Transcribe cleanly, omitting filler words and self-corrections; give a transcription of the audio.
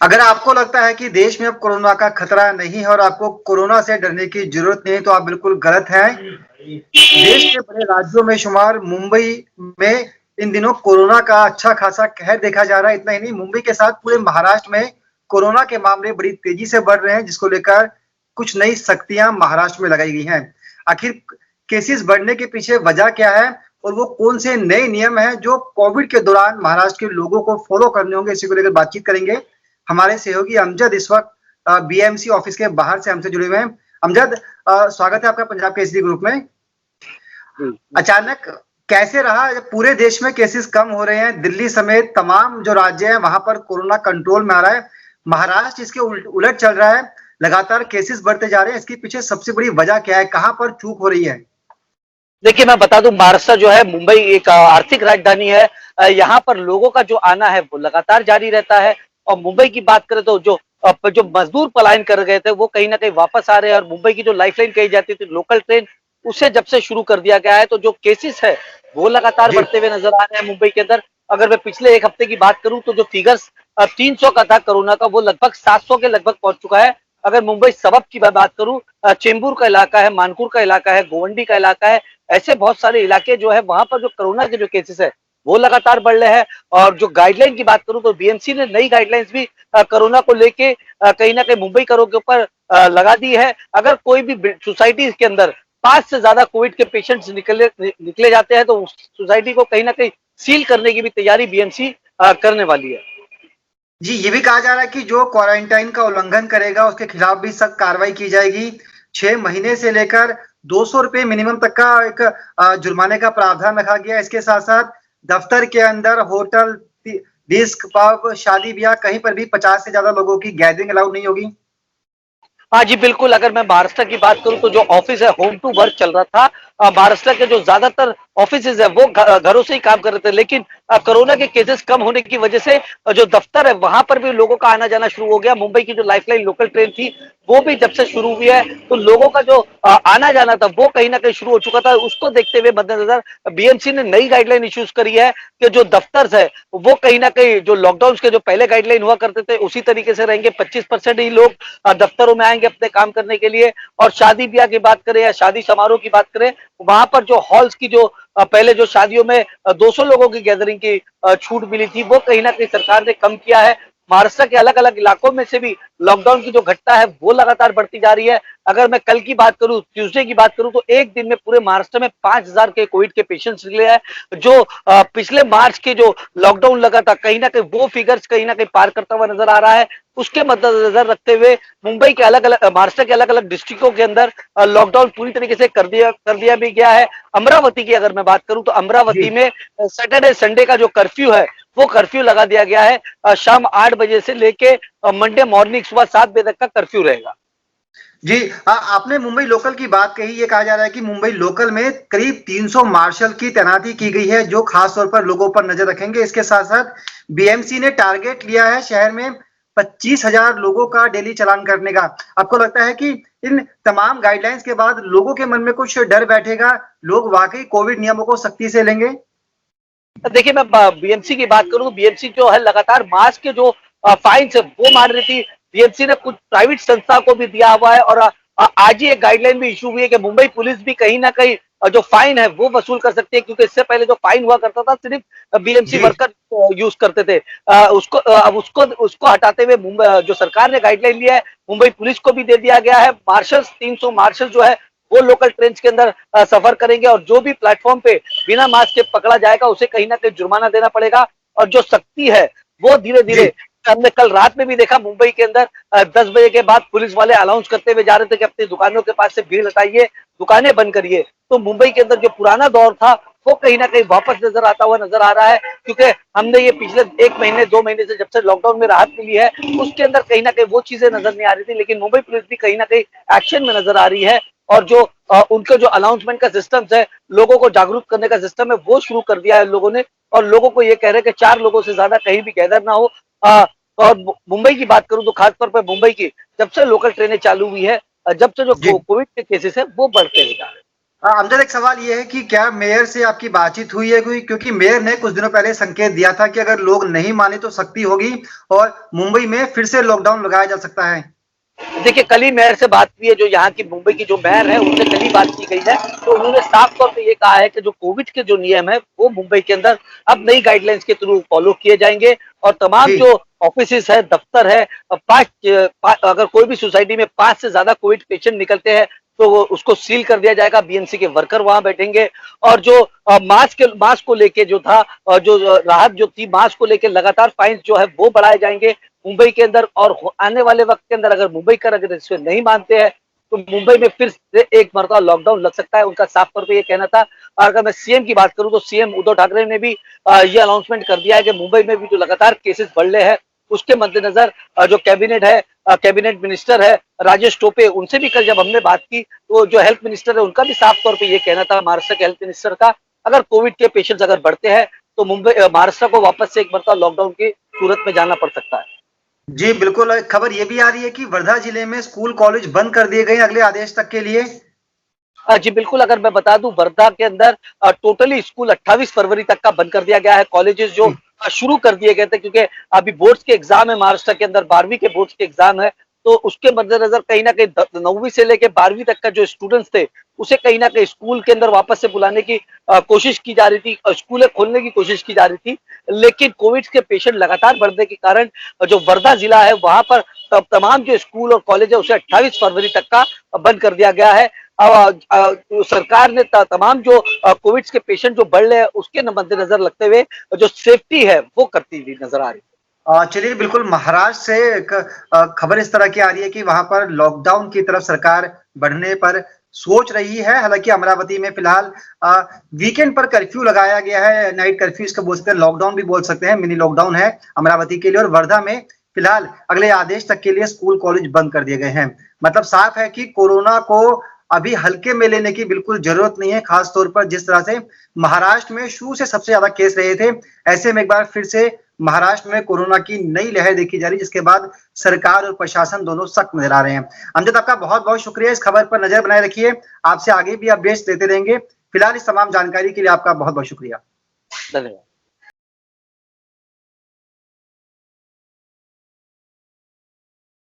अगर आपको लगता है कि देश में अब कोरोना का खतरा नहीं है और आपको कोरोना से डरने की जरूरत नहीं, तो आप बिल्कुल गलत हैं। देश के बड़े राज्यों में शुमार मुंबई में इन दिनों कोरोना का अच्छा खासा कहर देखा जा रहा है। इतना ही नहीं, मुंबई के साथ पूरे महाराष्ट्र में कोरोना के मामले बड़ी तेजी से बढ़ रहे हैं, जिसको लेकर कुछ नई सख्तियां महाराष्ट्र में लगाई गई हैं। आखिर केसेस बढ़ने के पीछे वजह क्या है और वो कौन से नए नियम हैं जो कोविड के दौरान महाराष्ट्र के लोगों को फॉलो करने होंगे, इसी को लेकर बातचीत करेंगे। हमारे सहयोगी अमजद इस वक्त बीएमसी ऑफिस के बाहर से हमसे जुड़े हुए हैं। अमजद, स्वागत है आपका पंजाब केसरी ग्रुप में। अचानक कैसे रहा जब पूरे देश में केसेस कम हो रहे हैं, दिल्ली समेत तमाम जो राज्य हैं वहां पर कोरोना कंट्रोल में आ रहा है, महाराष्ट्र इसके उलट चल रहा है, लगातार केसेस बढ़ते जा रहे हैं। इसके पीछे सबसे बड़ी वजह क्या है, कहां पर चूक हो रही है? देखिए, मैं बता दूं, महाराष्ट्र जो है, मुंबई एक आर्थिक राजधानी है। यहाँ पर लोगों का जो आना है वो लगातार जारी रहता है। और मुंबई की बात करें तो जो मजदूर पलायन कर गए थे वो कहीं ना कहीं वापस आ रहे हैं। और मुंबई की जो लाइफलाइन कही जाती थी लोकल ट्रेन, उसे जब से शुरू कर दिया गया है तो जो केसेस है वो लगातार जी। बढ़ते हुए नजर आ रहे हैं मुंबई के अंदर। अगर मैं पिछले एक हफ्ते की बात करूं तो जो फिगर्स 300 का था कोरोना का, वो लगभग 700 के लगभग पहुंच चुका है। अगर मुंबई सबब की बात करूं, चेंबूर का इलाका है, मानकुर का इलाका है, गोवंडी का इलाका है, ऐसे बहुत सारे इलाके जो है वहां पर जो कोरोना के जो केसेस है वो लगातार बढ़ रहे हैं। और जो गाइडलाइन की बात करूं तो बीएमसी ने नई गाइडलाइंस भी कोरोना को लेके कहीं ना कहीं मुंबई करों के ऊपर लगा दी है। अगर कोई भी सोसाइटी के अंदर 5 से ज्यादा कोविड के पेशेंट्स निकले जाते हैं तो उस सोसाइटी को कहीं ना कहीं सील करने की भी तैयारी बीएमसी करने वाली है। जी, ये भी कहा जा रहा है कि जो क्वारंटाइन का उल्लंघन करेगा उसके खिलाफ भी सख्त कार्रवाई की जाएगी। 6 महीने से लेकर 200 रुपए मिनिमम तक का एक जुर्माने का प्रावधान रखा गया है। इसके साथ साथ दफ्तर के अंदर, होटल, डिस्क पब, शादी ब्याह, कहीं पर भी 50 से ज्यादा लोगों की गैदरिंग अलाउड नहीं होगी। हाँ जी, बिल्कुल। अगर मैं महाराष्ट्र की बात करूं तो जो ऑफिस है, होम टू वर्क चल रहा था। महाराष्ट्र के जो ज्यादातर ऑफिसेज है वो घरों से ही काम कर रहे थे। लेकिन कोरोना के केसेस कम होने की वजह से जो दफ्तर है वहां पर भी लोगों का आना जाना शुरू हो गया। मुंबई की जो लाइफलाइन लोकल ट्रेन थी वो भी जब से शुरू हुई है तो लोगों का जो आना जाना था वो कहीं ना कहीं शुरू हो चुका था। उसको देखते हुए मद्देनजर बीएमसी ने नई गाइडलाइन इश्यूज करी है कि जो दफ्तर है वो कहीं ना कहीं जो लॉकडाउन के जो पहले गाइडलाइन हुआ करते थे उसी तरीके से रहेंगे। 25% ही लोग दफ्तरों में आएंगे अपने काम करने के लिए। और शादी ब्याह की बात करें या शादी समारोह की बात करें, वहां पर जो हॉल्स की जो पहले जो शादियों में 200 लोगों की गैदरिंग की छूट मिली थी वो कहीं ना कहीं सरकार ने कम किया है। महाराष्ट्र के अलग अलग इलाकों में से भी लॉकडाउन की जो घटना है वो लगातार बढ़ती जा रही है। अगर मैं कल की बात करूं, ट्यूसडे की बात करूं, तो एक दिन में पूरे महाराष्ट्र में 5000 के कोविड के पेशेंट्स निकले हैं। जो पिछले मार्च के जो लॉकडाउन लगा था कहीं ना कहीं वो फिगर्स कहीं ना कहीं पार करता हुआ नजर आ रहा है। उसके मद्देनजर रखते हुए मुंबई के अलग अलग, महाराष्ट्र के अलग अलग डिस्ट्रिक्टों के अंदर लॉकडाउन पूरी तरीके से कर दिया भी गया है। अमरावती की अगर मैं बात करूं तो अमरावती जी। में सैटरडे संडे का जो कर्फ्यू है वो कर्फ्यू लगा दिया गया है। शाम 8 बजे से लेके मंडे मॉर्निंग सुबह 7 बजे तक का कर्फ्यू रहेगा। जी, आपने मुंबई लोकल की बात कही। ये कहा जा रहा है कि मुंबई लोकल में करीब 300 मार्शल की तैनाती की गई है जो खास तौर पर लोगों पर नजर रखेंगे। इसके साथ साथ बीएमसी ने टारगेट लिया है शहर में 25,000 लोगों का डेली चालान करने का। आपको लगता है कि इन तमाम गाइडलाइंस के बाद लोगों के मन में कुछ डर बैठेगा, लोग वाकई कोविड नियमों को सख्ती से लेंगे? देखिए, मैं बीएमसी की बात करूं, बीएमसी जो है लगातार मास्क के जो फाइन्स है वो मार रही थी। बीएमसी ने कुछ प्राइवेट संस्था को भी दिया हुआ है। और आज ही एक गाइडलाइन भी इशू हुई है कि मुंबई पुलिस भी कहीं ना कहीं जो फाइन है वो वसूल कर सकती है। क्योंकि इससे पहले जो फाइन हुआ करता था सिर्फ बीएमसी जी। वर्कर यूज करते थे। अब उसको हटाते हुए मुंबई जो सरकार ने गाइडलाइन लिया है मुंबई पुलिस को भी दे दिया गया है। मार्शल्स 300 मार्शल जो है वो लोकल ट्रेन के अंदर सफर करेंगे। और जो भी प्लेटफॉर्म पे बिना मास्क के पकड़ा जाएगा उसे कहीं ना कहीं जुर्माना देना पड़ेगा। और जो सख्ती है वो धीरे जी। धीरे, हमने कल रात में भी देखा मुंबई के अंदर 10 बजे के बाद पुलिस वाले अनाउंस करते हुए जा रहे थे कि अपनी दुकानों के पास से भीड़ हटाइए, दुकानें बंद करिए। तो मुंबई के अंदर जो पुराना दौर था वो कहीं ना कहीं वापस नजर आता हुआ नजर आ रहा है। क्योंकि हमने ये पिछले 1 महीने 2 महीने से जब से लॉकडाउन में राहत मिली है उसके अंदर कहीं ना कहीं वो चीजें नजर नहीं आ रही थी। लेकिन मुंबई पुलिस भी कहीं ना कहीं एक्शन में नजर आ रही है। और जो उनका जो अनाउंसमेंट का सिस्टम है, लोगों को जागरूक करने का सिस्टम है, वो शुरू कर दिया है लोगों ने। और लोगों को ये कह रहे हैं कि 4 लोगों से ज्यादा कहीं भी गैदर ना हो। और मुंबई की बात करूं तो खासतौर पर मुंबई की जब से लोकल ट्रेनें चालू हुई है, जब से जो जी। कोविड के केसेस है वो बढ़ते हुए जा रहे हैं। अमजद, एक सवाल ये है कि क्या मेयर से आपकी बातचीत हुई है कोई? क्योंकि मेयर ने कुछ दिनों पहले संकेत दिया था कि अगर लोग नहीं माने तो सख्ती होगी और मुंबई में फिर से लॉकडाउन लगाया जा सकता है। देखिए, कल ही मेयर से बात हुई है, जो यहाँ की मुंबई की जो मेयर है उनसे कल ही बात की गई है। तो उन्होंने साफ तौर पे ये कहा है कि जो कोविड के जो नियम है वो मुंबई के अंदर अब नई गाइडलाइंस के थ्रू फॉलो किए जाएंगे और तमाम जी। जो ऑफिस है, दफ्तर है, अगर कोई भी सोसाइटी में 5 से ज्यादा कोविड पेशेंट निकलते हैं तो वो उसको सील कर दिया जाएगा। बीएमसी के वर्कर वहां बैठेंगे और जो मास्क को लेके जो था, जो राहत जो थी मास्क को लेके, लगातार फाइन जो है वो बढ़ाए जाएंगे मुंबई के अंदर। और आने वाले वक्त के अंदर अगर मुंबई कर अगर इसमें नहीं मानते हैं तो मुंबई में फिर से एक मरतबा लॉकडाउन लग सकता है। उनका साफ तौर पे ये कहना था। अगर मैं सीएम की बात करूं तो सीएम उद्धव ठाकरे ने भी ये अनाउंसमेंट कर दिया है कि मुंबई में भी जो लगातार केसेस बढ़ रहे हैं उसके मद्देनजर जो कैबिनेट है, कैबिनेट मिनिस्टर है राजेश टोपे, उनसे भी कल जब हमने बात की तो जो हेल्थ मिनिस्टर है उनका भी साफ तौर पे ये कहना था, महाराष्ट्र के हेल्थ मिनिस्टर का, अगर कोविड के पेशेंट्स अगर बढ़ते हैं तो मुंबई महाराष्ट्र को वापस से एक मरतबा लॉकडाउन की सूरत में जाना पड़ सकता है। जी बिल्कुल, खबर ये भी आ रही है कि वर्धा जिले में स्कूल कॉलेज बंद कर दिए गए हैं अगले आदेश तक के लिए। जी बिल्कुल, अगर मैं बता दूं वर्धा के अंदर टोटली स्कूल 28 फरवरी तक का बंद कर दिया गया है। कॉलेजेस जो जी। शुरू कर दिए गए थे क्योंकि अभी बोर्ड्स के एग्जाम है महाराष्ट्र के अंदर, 12वीं के बोर्ड्स के एग्जाम है, तो उसके मद्देनजर कहीं ना कहीं 9वीं से लेके 12वीं तक का जो स्टूडेंट्स थे उसे कहीं ना कहीं स्कूल के अंदर वापस से बुलाने की कोशिश की जा रही थी, स्कूलें खोलने की कोशिश की जा रही थी। लेकिन कोविड के पेशेंट लगातार बढ़ने के कारण जो वर्धा जिला है वहां पर तमाम जो स्कूल और कॉलेज है उसे 28 फरवरी तक का बंद कर दिया गया है। सरकार ने तमाम जो कोविड के पेशेंट जो बढ़ रहे हैं उसके मद्देनजर लगते हुए जो सेफ्टी है वो करती हुई नजर आ रही है। चलिए, बिल्कुल महाराष्ट्र से एक खबर इस तरह की आ रही है कि वहां पर लॉकडाउन की तरफ सरकार बढ़ने पर सोच रही है। हालांकि अमरावती में फिलहाल वीकेंड पर कर्फ्यू लगाया गया है, नाइट कर्फ्यू इसको बोल सकते हैं, लॉकडाउन भी बोल सकते हैं, मिनी लॉकडाउन है अमरावती के लिए। और वर्धा में फिलहाल अगले आदेश तक के लिए स्कूल कॉलेज बंद कर दिए गए हैं। मतलब साफ है कि कोरोना को अभी हल्के में लेने की बिल्कुल जरूरत नहीं है, खास तौर पर जिस तरह से महाराष्ट्र में शुरू से सबसे ज्यादा केस रहे थे। ऐसे में एक बार फिर से महाराष्ट्र में कोरोना की नई लहर देखी जा रही है, जिसके बाद सरकार और प्रशासन दोनों सख्त नजर आ रहे हैं। अमजद, आपका बहुत बहुत शुक्रिया, इस खबर पर नजर बनाए रखिए, आपसे आगे भी अपडेट्स देते रहेंगे। फिलहाल इस तमाम जानकारी के लिए आपका बहुत बहुत शुक्रिया। धन्यवाद।